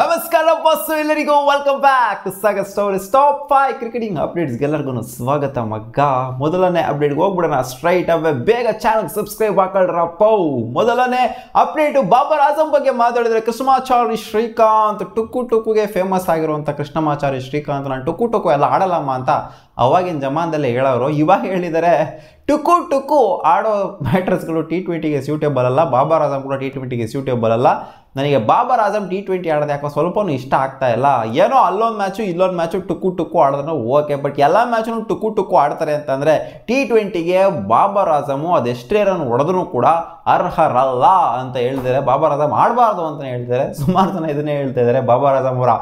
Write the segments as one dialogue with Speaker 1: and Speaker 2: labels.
Speaker 1: ನಮಸ್ಕಾರ ಬಸ್ಸು ಎಲ್ಲರಿಗೂ welcome back to Sagar stories top 5 cricketing updates ಎಲ್ಲರಿಗೂ ಸ್ವಾಗತ ಮಗ್ಗ. ಮೊದಲನೇ ಅಪ್ಡೇಟ್ಗೆ ಹೋಗ್ಬಿಡೋಣ ಸ್ಟ್ರೈಟ್ ಅವೇ. ಬೇಗ ಚಾನಲ್ ಸಬ್ಸ್ಕ್ರೈಬ್ ಹಾಕೊಳ್ರಪ್ಪ. ಮೊದಲನೇ ಅಪ್ಡೇಟ್ ಬಾಬರ್ ಆಜಮ್ ಬಗ್ಗೆ ಮಾತಾಡಿದ್ರೆ ಕೃಷ್ಣಮಾಚಾರಿ ಶ್ರೀಕಾಂತ್ ಟುಕ್ಕುಗೆ ಫೇಮಸ್ ಆಗಿರುವಂಥ ಕೃಷ್ಣಮಾಚಾರಿ ಶ್ರೀಕಾಂತ್ ನಾನು ಟುಕ್ಕು ಎಲ್ಲ ಆಡಲ್ಲಮ್ಮ ಅಂತ ಅವಾಗಿನ ಜಮಾನದಲ್ಲೇ ಹೇಳೋರು. ಇವಾಗ ಹೇಳಿದರೆ ಟುಕ್ಕು ಆಡೋ ಬ್ಯಾಟರ್ಸ್ಗಳು T20ಗೆ ಸ್ಯೂಟೇಬಲ್ ಅಲ್ಲ, ಬಾಬರ್ ಆಜಮ್ ಕೂಡ T20ಗೆ ಸ್ಯೂಟೇಬಲ್ ಅಲ್ಲ. ನನಗೆ ಬಾಬರ್ ಆಜಮ್ T20 ಆಡೋದು ಯಾಕೋ ಸ್ವಲ್ಪನೂ ಇಷ್ಟ ಆಗ್ತಾ ಇಲ್ಲ. ಏನೋ ಅಲ್ಲೊಂದು ಮ್ಯಾಚು ಇಲ್ಲೊಂದು ಮ್ಯಾಚು ಟುಕ್ಕು ಆಡಿದ್ರೆ ಓಕೆ, ಬಟ್ ಎಲ್ಲ ಮ್ಯಾಚು ಟುಕ್ಕು ಆಡ್ತಾರೆ ಅಂತಂದರೆ T20ಗೆ ಬಾಬರ್ ಆಜಮು ಅದೆಷ್ಟೇ ರನ್ ಹೊಡೆದ್ರೂ ಕೂಡ ಅರ್ಹರಲ್ಲ ಅಂತ ಹೇಳ್ತಾರೆ. ಬಾಬರ್ ಆಜಮ್ ಆಡಬಾರ್ದು ಅಂತ ಹೇಳ್ತಾರೆ. ಸುಮಾರು ಜನ ಇದನ್ನೇ ಹೇಳ್ತಾ ಇದ್ದಾರೆ. ಬಾಬರ್ ಆಜಮ್ ಅವರ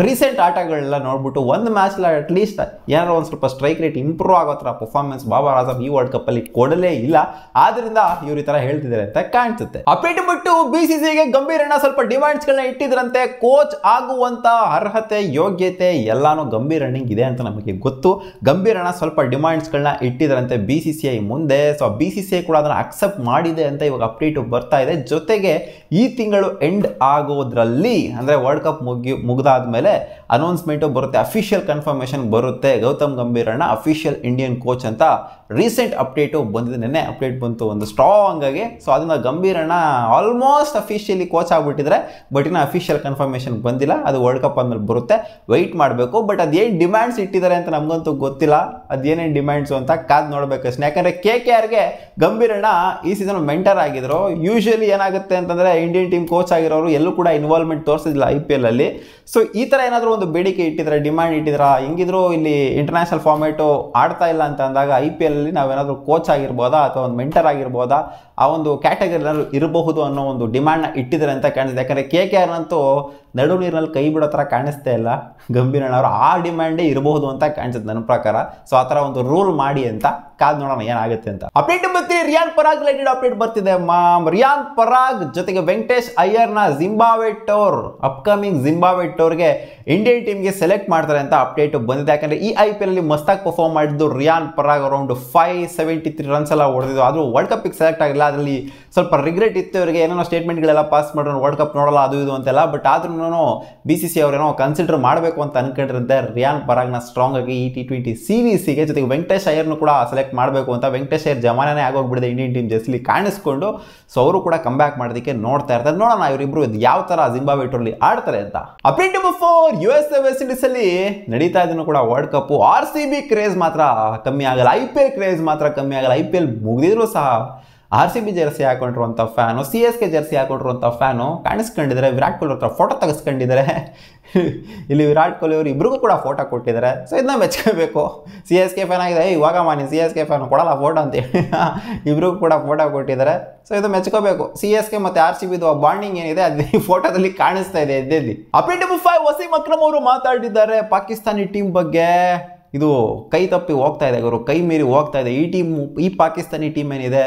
Speaker 1: ರೀಸೆಂಟ್ ಆಟಗಳೆಲ್ಲ ನೋಡ್ಬಿಟ್ಟು ಒಂದು ಮ್ಯಾಚ್ಲ ಅಟ್ಲೀಸ್ಟ್ ಏನಾದ್ರು ಒಂದು ಸ್ವಲ್ಪ ಸ್ಟ್ರೈಕ್ ರೇಟ್ ಇಂಪ್ರೂವ್ ಆಗೋ ಥರ ಪರ್ಫಾರ್ಮೆನ್ಸ್ ಬಾಬರ್ ಆಜಮ್ ಈ ವರ್ಲ್ಡ್ ಕಪ್ ಅಲ್ಲಿ ಕೊಡಲೇ ಇಲ್ಲ. ಆದ್ರಿಂದ ಇವ್ರು ಈ ತರ ಹೇಳ್ತಿದ್ದಾರೆ ಅಂತ ಕಾಣಿಸುತ್ತೆ. ಅಪೇಟ್ ಬಿಟ್ಟು BCCIಗೆ ಗಂಭೀರಣ್ಣ ಸ್ವಲ್ಪ ಡಿಮ್ಯಾಂಡ್ಸ್ಗಳನ್ನ ಇಟ್ಟಿದ್ರಂತೆ. ಕೋಚ್ ಆಗುವಂತ ಅರ್ಹತೆ ಯೋಗ್ಯತೆ ಎಲ್ಲಾನು ಗಂಭೀರಣ್ಣಿಗೆ ಇದೆ ಅಂತ ನಮಗೆ ಗೊತ್ತು. ಗಂಭೀರಣ್ಣ ಸ್ವಲ್ಪ ಡಿಮ್ಯಾಂಡ್ಸ್ಗಳನ್ನ ಇಟ್ಟಿದ್ರಂತೆ BCCI ಮುಂದೆ. ಸೊ BCCI ಕೂಡ ಅದನ್ನ ಅಕ್ಸೆಪ್ಟ್ ಮಾಡಿದೆ ಅಂತ ಇವಾಗ ಅಪ್ಡೇಟ್ ಬರ್ತಾ ಇದೆ. ಜೊತೆಗೆ ಈ ತಿಂಗಳು ಎಂಡ್ ಆಗೋದ್ರಲ್ಲಿ ಅಂದ್ರೆ ವರ್ಲ್ಡ್ ಕಪ್ ಮುಗಿದಾದ್ಮೇಲೆ ಅನೌನ್ಸ್ಮೆಂಟ್ ಬರುತ್ತೆ, ಅಫಿಷಿಯಲ್ ಕನ್ಫರ್ಮೇಶನ್ ಬರುತ್ತೆ. ಗೌತಮ್ ಗಂಭೀರಣ್ಣ ಅಫಿಷಿಯಲ್ ಇಂಡಿಯನ್ ಕೋಚ್ ಅಂತ ರೀಸೆಂಟ್ ಅಪ್ಡೇಟು ಬಂದಿದೆ. ನೆನ್ನೆ ಅಪ್ಡೇಟ್ ಬಂತು ಒಂದು ಸ್ಟ್ರಾಂಗ್ ಆಗಿ. ಸೊ ಅದನ್ನ ಗಂಭೀರಣ್ಣ ಆಲ್ಮೋಸ್ಟ್ ಅಫಿಷಿಯಲಿ ಕೋಚ್ ಆಗ್ಬಿಟ್ಟಿದ್ರೆ, ಬಟ್ ಇನ್ನು ಅಫಿಷಿಯಲ್ ಕನ್ಫರ್ಮೇಶನ್ ಬಂದಿಲ್ಲ. ಅದು ವರ್ಲ್ಡ್ ಕಪ್ ಆದ್ಮೇಲೆ ಬರುತ್ತೆ, ವೆಯ್ಟ್ ಮಾಡಬೇಕು. ಬಟ್ ಅದೇನು ಡಿಮ್ಯಾಂಡ್ಸ್ ಇಟ್ಟಿದ್ದಾರೆ ಅಂತ ನಮಗಂತೂ ಗೊತ್ತಿಲ್ಲ. ಅದೇನೇನು ಡಿಮ್ಯಾಂಡ್ಸು ಅಂತ ಕಾದು ನೋಡ್ಬೇಕಷ್ಟೇ. ಯಾಕಂದರೆ KKRಗೆ ಗಂಭೀರಣ್ಣ ಈ ಸೀಸನ್ ಮೆಂಟರ್ ಆಗಿದ್ರು. ಯೂಶಲಿ ಏನಾಗುತ್ತೆ ಅಂತಂದರೆ ಇಂಡಿಯನ್ ಟೀಮ್ ಕೋಚ್ ಆಗಿರೋರು ಎಲ್ಲೂ ಕೂಡ ಇನ್ವಾಲ್ವ್ಮೆಂಟ್ ತೋರಿಸಿದಿಲ್ಲ IPL ಅಲ್ಲಿ. ಸೊ ಈ ಥರ ಏನಾದರೂ ಒಂದು ಬೇಡಿಕೆ ಇಟ್ಟಿದ್ರೆ, ಡಿಮ್ಯಾಂಡ್ ಇಟ್ಟಿದ್ರ, ಹೆಂಗಿದ್ರು ಇಲ್ಲಿ ಇಂಟರ್ನ್ಯಾಷನಲ್ ಫಾರ್ಮೇಟು ಆಡ್ತಾ ಇಲ್ಲ ಅಂತ ಅಂದಾಗ IPL ಅಲ್ಲಿ ನಾವೇನಾದರೂ ಕೋಚ್ ಆಗಿರ್ಬೋದಾ ಅಥವಾ ಒಂದು ಮೆಂಟರ್ ಆಗಿರ್ಬೋದಾ, ಆ ಒಂದು ಕ್ಯಾಟಗರಿ ಏನಾದ್ರು ಇರಬಹುದು ಅನ್ನೋ ಒಂದು ಡಿಮ್ಯಾಂಡ್ನ ಇಟ್ಟಿದ್ದಾರೆ ಅಂತ ಕಾಣಿಸುತ್ತೆ. ಯಾಕಂದರೆ KKR ಅಂತೂ ನಡು ನೀರಿನಲ್ಲಿ ಕೈ ಬಿಡೋ ಥರ ಕಾಣಿಸ್ತಾ ಇಲ್ಲ. ಗಂಭೀರಣ್ಣ ಅವರು ಆ ಡಿಮ್ಯಾಂಡೇ ಇರಬಹುದು ಅಂತ ಕಾಣಿಸುತ್ತೆ ನನ್ನ ಪ್ರಕಾರ. ಸೊ ಆ ಥರ ಒಂದು ರೂಲ್ ಮಾಡಿ ಅಂತ ಕಾದ್ ನೋಡೋಣ ಏನಾಗುತ್ತೆ ಅಂತ. ಅಪ್ಡೇಟ್ ಬರ್ತೀವಿ. ರಿಯಾನ್ ಪರಾಗ್ ರಿಲೇಟೆಡ್ ಅಪ್ಡೇಟ್ ಬರ್ತಿದೆ. ರಿಯಾನ್ ಪರಾಗ್ ಜೊತೆಗೆ ವೆಂಕಟೇಶ್ ಅಯ್ಯರ್ನ ಜಿಂಬಾಬ್ವೆ ಟೂರ್, ಅಪ್ಕಮಿಂಗ್ ಜಿಂಬಾಬ್ವೆ ಟೂರ್ಗೆ ಇಂಡಿಯನ್ ಟೀಮ್ಗೆ ಸೆಲೆಕ್ಟ್ ಮಾಡ್ತಾರೆ ಅಂತ ಅಪ್ಡೇಟ್ ಬಂದಿದೆ. ಯಾಕಂದರೆ ಈ IPL ಅಲ್ಲಿ ಮಸ್ತಾಗಿ ಪರ್ಫಾರ್ಮ್ ಮಾಡಿದ್ದು ರಿಯಾನ್ ಪರಾಗ್. ಅರೌಂಡ್ 573 ರನ್ಸ್ ಎಲ್ಲ ಹೊಡೆದಿದ್ದು. ಆದರೂ ವರ್ಲ್ಡ್ ಕಪ್ಗೆ ಸೆಲೆಕ್ಟ್ ಆಗಿಲ್ಲ. ಅದರಲ್ಲಿ ಸ್ವಲ್ಪ ರಿಗ್ರೆಟ್ ಇತ್ತು ಇವರಿಗೆ. ಏನೇನೋ ಸ್ಟೇಟ್ಮೆಂಟ್ಗಳೆಲ್ಲ ಪಾಸ್ ಮಾಡೋಣ, ವರ್ಲ್ಡ್ ಕಪ್ ನೋಡಲ್ಲ ಅದು ಇದು ಅಂತೆಲ್ಲ. ಬಟ್ ಆದ್ರೂ BCCI ಅವರೇನೋ ಕನ್ಸಿಡರ್ ಮಾಡಬೇಕು ಅಂತ ಅನ್ಕೊಂಡಿರುತ್ತೆ ರಿಯಾನ್ ಪರಾಗ್ನ ಸ್ಟ್ರಾಂಗ್ ಆಗಿ ಈ T20 ಸೀರೀಸಿಗೆ. ಜೊತೆಗೆ ವೆಂಕಟೇಶ್ ಅಯ್ಯರ್ನು ಕೂಡ ಸೆಲೆಕ್ಟ್ ಮಾಡಬೇಕು ಅಂತ. ವೆಂಕಟೇಶ್ ಅಯ್ಯರ್ ಜಮಾನೇ ಆಗೋಗ್ಬಿಡಿದೆ ಇಂಡಿಯನ್ ಟೀಮ್ ಜೆಸ್ಲಿ ಕಾಣಿಸ್ಕೊಂಡು. ಸೊ ಅವರು ಕೂಡ ಕಮ್ ಬ್ಯಾಕ್ ಮಾಡೋದಕ್ಕೆ ನೋಡ್ತಾ ಇರ್ತಾರೆ. ನೋಡೋಣ ಇವರಿಬ್ರು ಯಾವ ಥರ ಜಿಂಬಾಬ್ವೆ ಟೂರ್ಲಿ ಆಡ್ತಾರೆ ಅಂತ. Update number 4, USA West Indies ಅಲ್ಲಿ ನಡೀತಾ ಇದ್ದನು ಕೂಡ ವರ್ಲ್ಡ್ ಕಪ್. RCB ಕ್ರೇಜ್ ಮಾತ್ರ ಕಮ್ಮಿ ಆಗಲ್ಲ, IPL ಕ್ರೇಜ್ ಮಾತ್ರ ಕಮ್ಮಿ ಆಗಲ್ಲ. IPL ಮುಗಿದಿದ್ರು ಸಹ RCB ಜರ್ಸಿ ಹಾಕೊಂಡಿರುವಂಥ ಫ್ಯಾನು, CSK ಜರ್ಸಿ ಹಾಕೊಂಡಿರುವಂಥ ಫ್ಯಾನು ಕಾಣಿಸ್ಕೊಂಡಿದ್ದಾರೆ. ವಿರಾಟ್ ಕೊಹ್ಲಿ ಹತ್ರ ಫೋಟೋ ತೆಗೆಸ್ಕೊಂಡಿದ್ದಾರೆ. ಇಲ್ಲಿ ವಿರಾಟ್ ಕೊಹ್ಲಿ ಅವರು ಇಬ್ರಿಗೂ ಕೂಡ ಫೋಟೋ ಕೊಟ್ಟಿದ್ದಾರೆ. ಸೊ ಇದನ್ನ ಮೆಚ್ಕೋಬೇಕು. CSK ಫ್ಯಾನ್ ಆಗಿದೆ, ಇವಾಗ ಮಾನಿ CSK ಫ್ಯಾನ್ ಕೊಡಲ್ಲ ಫೋಟೋ ಅಂತೇಳಿ ಇಬ್ರಿಗೂ ಕೂಡ ಫೋಟೋ ಕೊಟ್ಟಿದ್ದಾರೆ. ಸೊ ಇದು ಮೆಚ್ಕೋಬೇಕು. CSK ಮತ್ತು RCBದು ಬಾಂಡಿಂಗ್ ಏನಿದೆ ಅದು ಈ ಫೋಟೋದಲ್ಲಿ ಕಾಣಿಸ್ತಾ ಇದೆ ಎದ್ದೆಲ್ಲಿ. ಅಪ್ಡೇಟ್ ನಂಬರ್ 5, ವಸೀಂ ಅಕ್ರಮ್ ಅವರು ಮಾತಾಡಿದ್ದಾರೆ ಪಾಕಿಸ್ತಾನಿ ಟೀಮ್ ಬಗ್ಗೆ. ಇದು ಕೈ ತಪ್ಪಿ ಹೋಗ್ತಾ ಇದೆ, ಇವರು ಕೈ ಮೀರಿ ಹೋಗ್ತಾ ಇದೆ. ಈ ಟೀಮು, ಈ ಪಾಕಿಸ್ತಾನಿ ಟೀಮ್ ಏನಿದೆ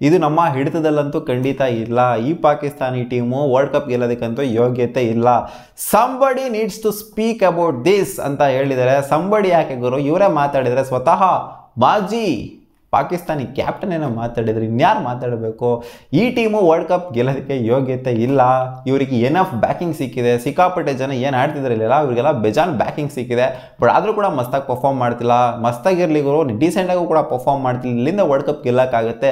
Speaker 1: ಇದು ನಮ್ಮ ಹಿಡಿತದಲ್ಲಂತೂ ಖಂಡಿತ ಇಲ್ಲ. ಈ ಪಾಕಿಸ್ತಾನಿ ಟೀಮು ವರ್ಲ್ಡ್ ಕಪ್ ಗೆಲ್ಲೋದಕ್ಕಂತೂ ಯೋಗ್ಯತೆ ಇಲ್ಲ. Somebody needs to speak about this ಅಂತ ಹೇಳಿದ್ದಾರೆ. ಸಂಬಡಿ ಯಾಕೆ ಗುರು, ಇವರೇ ಮಾತಾಡಿದರೆ. ಸ್ವತಃ ಮಾಜಿ ಪಾಕಿಸ್ತಾನಿ ಕ್ಯಾಪ್ಟನ್ ಏನೋ ಮಾತಾಡಿದ್ರು, ಇನ್ಯಾರು ಮಾತಾಡಬೇಕು. ಈ ಟೀಮು ವರ್ಲ್ಡ್ ಕಪ್ ಗೆಲ್ಲೋದಕ್ಕೆ ಯೋಗ್ಯತೆ ಇಲ್ಲ. ಇವರಿಗೆ ಎನಫ್ ಬ್ಯಾಕಿಂಗ್ ಸಿಕ್ಕಿದೆ. ಸಿಕ್ಕಾಪಟ್ಟೆ ಜನ ಏನು ಆಡ್ತಿದ್ದಾರೆ ಇಲ್ಲ ಇವರಿಗೆಲ್ಲ ಬೇಜಾನ್ ಬ್ಯಾಕಿಂಗ್ ಸಿಕ್ಕಿದೆ. ಬಟ್ ಆದರೂ ಕೂಡ ಮಸ್ತಾಗಿ ಪರ್ಫಾರ್ಮ್ ಮಾಡ್ತಿಲ್ಲ. ಮಸ್ತಾಗಿರ್ಲಿಗೂ ಡೀಸೆಂಟಾಗೂ ಕೂಡ ಪರ್ಫಾರ್ಮ್ ಮಾಡ್ತಿಲ್ಲ. ಇಲ್ಲಿಂದ ವರ್ಲ್ಡ್ ಕಪ್ ಗೆಲ್ಲಕ್ಕಾಗುತ್ತೆ.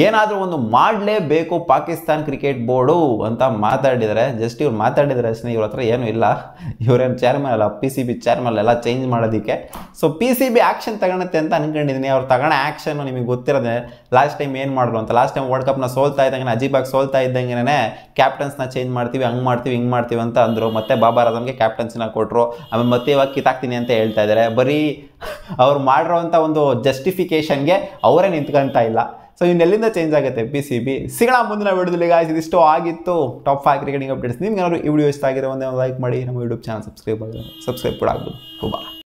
Speaker 1: ಏನಾದರೂ ಒಂದು ಮಾಡಲೇಬೇಕು ಪಾಕಿಸ್ತಾನ್ ಕ್ರಿಕೆಟ್ ಬೋರ್ಡು ಅಂತ ಮಾತಾಡಿದ್ದಾರೆ. ಜಸ್ಟ್ ಇವ್ರು ಮಾತಾಡಿದರೆ ಅಷ್ಟೇ, ಇವ್ರ ಹತ್ರ ಏನೂ ಇಲ್ಲ. ಇವರೇನು ಚೇರ್ಮನ್ ಅಲ್ಲ, PCB ಚೇರ್ಮನ್ ಎಲ್ಲ ಚೇಂಜ್ ಮಾಡೋದಕ್ಕೆ. ಸೊ PCB ಆ್ಯಕ್ಷನ್ ತಗೊಳುತ್ತೆ ಅಂತ ಅನ್ಕೊಂಡಿದ್ದೀನಿ. ಅವ್ರು ತಗೊಳ್ಳೋ ಆ್ಯಕ್ಷನ್ ನಿಮಗೆ ಗೊತ್ತಿರೋದೆ. ಲಾಸ್ಟ್ ಟೈಮ್ ಏನು ಮಾಡಿದ್ರು ಅಂತ. ಲಾಸ್ಟ್ ಟೈಮ್ ವರ್ಲ್ಡ್ ಕಪ್ನ ಸೋಲ್ತಾ ಇದ್ದಂಗೆ, ಅಜೀಬಾಗಿ ಸೋಲ್ತಾ ಇದ್ದಂಗೆ ಕ್ಯಾಪ್ಟನ್ಸ್ನ ಚೇಂಜ್ ಮಾಡ್ತೀವಿ, ಹಂಗೆ ಮಾಡ್ತೀವಿ, ಹಿಂಗೆ ಮಾಡ್ತೀವಿ ಅಂತ ಅಂದರು. ಮತ್ತೆ ಬಾಬರ್ ಆಜಮ್ಗೆ ಕ್ಯಾಪ್ಟನ್ಸಿನ ಕೊಟ್ಟರು. ಆಮೇಲೆ ಮತ್ತೆ ಇವಾಗ ಕಿತ್ತಾಕ್ತೀನಿ ಅಂತ ಹೇಳ್ತಾ ಇದ್ದಾರೆ. ಬರೀ ಅವ್ರು ಮಾಡಿರೋವಂಥ ಒಂದು ಜಸ್ಟಿಫಿಕೇಷನ್ಗೆ ಅವರೇ ನಿಂತ್ಕೊಂತ ಇಲ್ಲ. ಸೊ ಇನ್ನೆಲ್ಲಿಂದ ಚೇಂಜ್ ಆಗುತ್ತೆ PCB. ಸಿಗೋಣ ಮುಂದಿನ ವಿಡಿಯೋದಲ್ಲಿ ಗಾಯ್ಸ್. ಇದಿಷ್ಟು ಆಗಿತ್ತು ಟಾಪ್ 5 ಕ್ರಿಕೆಟಿಂಗ್ ಅಪ್ಡೇಟ್ಸ್. ನಿಮ್ಗೆ ಏನಾದ್ರು ಈ ವಿಡಿಯೋ ಇಷ್ಟ ಆಗಿರೋ ಒಂದೇ ಲೈಕ್ ಮಾಡಿ, ನಮ್ಮ ಯೂಟ್ಯೂಬ್ ಚಾನಲ್ ಸಬ್ಸ್ಕ್ರೈಬ್ ಕೂಡ ಆಗ್ಬೋದು.